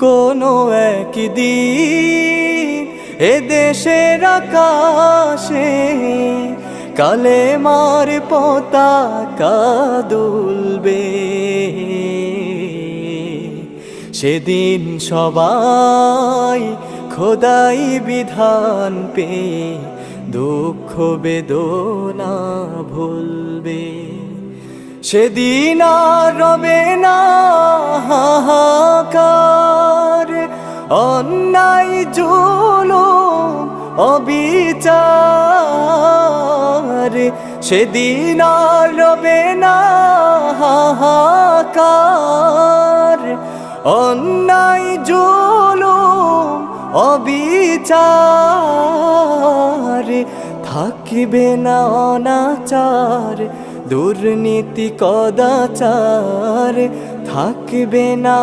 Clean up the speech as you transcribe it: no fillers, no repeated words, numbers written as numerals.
কোনো একদিন এ দেশের আকাশে কালেমার পতাকা দুলবে। সেদিন সবাই খোদাই বিধান পেয়ে দুঃখ বেদনা ভুলবে। সেদিন আর রবে না হাহাকার, অন্যায় জুলুম অবিচার। সেদিন আর রবে না হাহাকার, অন্যায় জুলুম অবিচার। থাকবে না অনাচার, দুর্নীতি কদাচার, থাকবে না